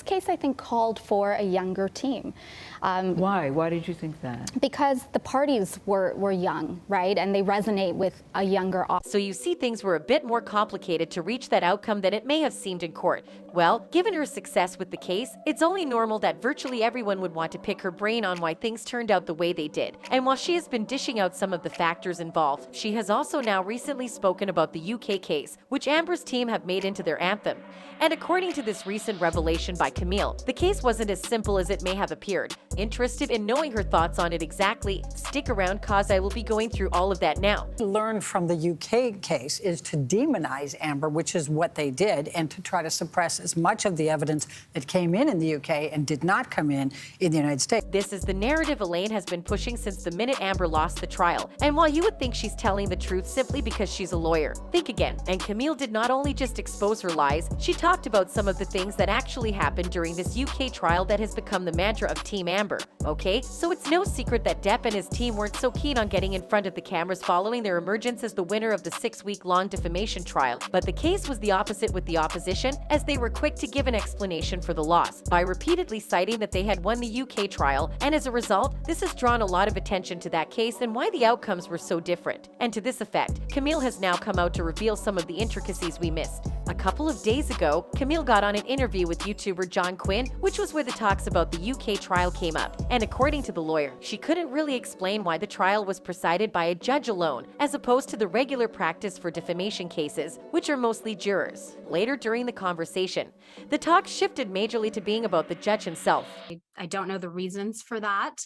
case, I think, called for a younger team. Why? Why did you think that? Because the parties were young, right? And they resonate with a younger audience. So you see, things were a bit more complicated to reach that outcome than it may have seemed in court. Well, given her success with the case, it's only normal that virtually everyone would want to pick her brain on why things turned out the way they did. And while she has been dishing out some of the factors involved, she has also now recently spoken about the UK case, which Amber's team have made into their anthem. And according to this recent revelation by Camille, the case wasn't as simple as it may have appeared. Interested in knowing her thoughts on it exactly? Stick around, cause I will be going through all of that now. Learned from the UK case is to demonize Amber, which is what they did, and to try to suppress as much of the evidence that came in the UK and did not come in the United States. This is the narrative Elaine has been pushing since the minute Amber lost the trial. And while you would think she's telling the truth simply because she's a lawyer, think again. And Camille did not only just expose her lies, she talked about some of the things that actually happened during this UK trial that has become the mantra of Team Amber. Okay, so it's no secret that Depp and his team weren't so keen on getting in front of the cameras following their emergence as the winner of the 6-week-long defamation trial. But the case was the opposite with the opposition, as they were quick to give an explanation for the loss by repeatedly citing that they had won the UK trial, and as a result, this has drawn a lot of attention to that case and why the outcomes were so different. And to this effect, Camille has now come out to reveal some of the intricacies we missed. A couple of days ago, Camille got on an interview with YouTuber John Quinn, which was where the talks about the UK trial came up. And according to the lawyer, she couldn't really explain why the trial was presided by a judge alone, as opposed to the regular practice for defamation cases, which are mostly jurors. Later during the conversation, the talk shifted majorly to being about the judge himself. I don't know the reasons for that,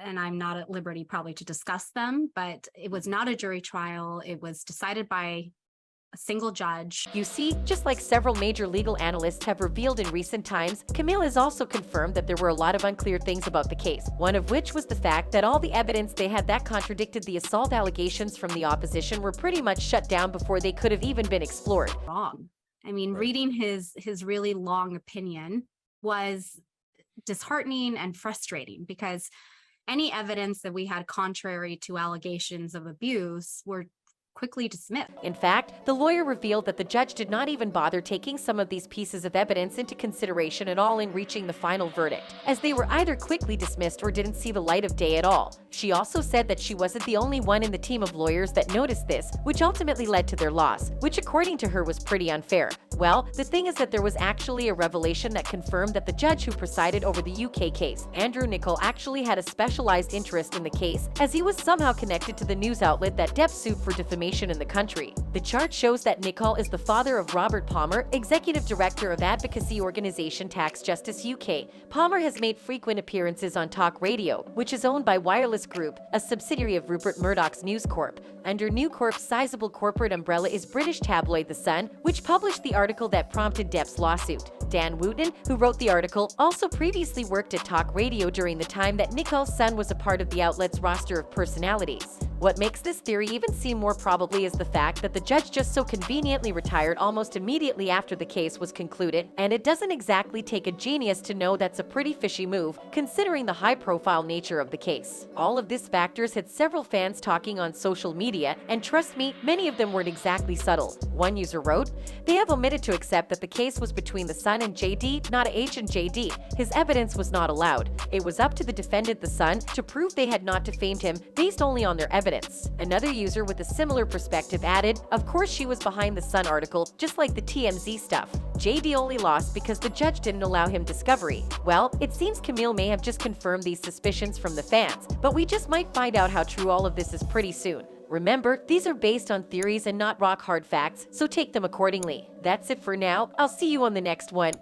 and I'm not at liberty probably to discuss them, but it was not a jury trial. It was decided by a single judge. You see, just like several major legal analysts have revealed in recent times, Camille has also confirmed that there were a lot of unclear things about the case, one of which was the fact that all the evidence they had that contradicted the assault allegations from the opposition were pretty much shut down before they could have even been explored. Wrong. I mean, reading his really long opinion was disheartening and frustrating because any evidence that we had contrary to allegations of abuse were quickly dismissed. In fact, the lawyer revealed that the judge did not even bother taking some of these pieces of evidence into consideration at all in reaching the final verdict, as they were either quickly dismissed or didn't see the light of day at all. She also said that she wasn't the only one in the team of lawyers that noticed this, which ultimately led to their loss, which according to her was pretty unfair. Well, the thing is that there was actually a revelation that confirmed that the judge who presided over the UK case, Andrew Niccol, actually had a specialized interest in the case, as he was somehow connected to the news outlet that Depp sued for defamation in the country. The chart shows that Niccol is the father of Robert Palmer, executive director of advocacy organization Tax Justice UK. Palmer has made frequent appearances on Talk Radio, which is owned by Wireless Group, a subsidiary of Rupert Murdoch's News Corp. Under News Corp's sizable corporate umbrella is British tabloid The Sun, which published the article that prompted Depp's lawsuit. Dan Wooten, who wrote the article, also previously worked at Talk Radio during the time that Niccol's son was a part of the outlet's roster of personalities. What makes this theory even seem more probably is the fact that the judge just so conveniently retired almost immediately after the case was concluded, and it doesn't exactly take a genius to know that's a pretty fishy move, considering the high-profile nature of the case. All of these factors had several fans talking on social media, and trust me, many of them weren't exactly subtle. One user wrote, "They have omitted to accept that the case was between the son and JD, not H and JD. His evidence was not allowed. It was up to the defendant, the son, to prove they had not defamed him based only on their evidence." Another user with a similar perspective added, "Of course she was behind the Sun article, just like the TMZ stuff. JD only lost because the judge didn't allow him discovery." Well, it seems Camille may have just confirmed these suspicions from the fans, but we just might find out how true all of this is pretty soon. Remember, these are based on theories and not rock-hard facts, so take them accordingly. That's it for now. I'll see you on the next one.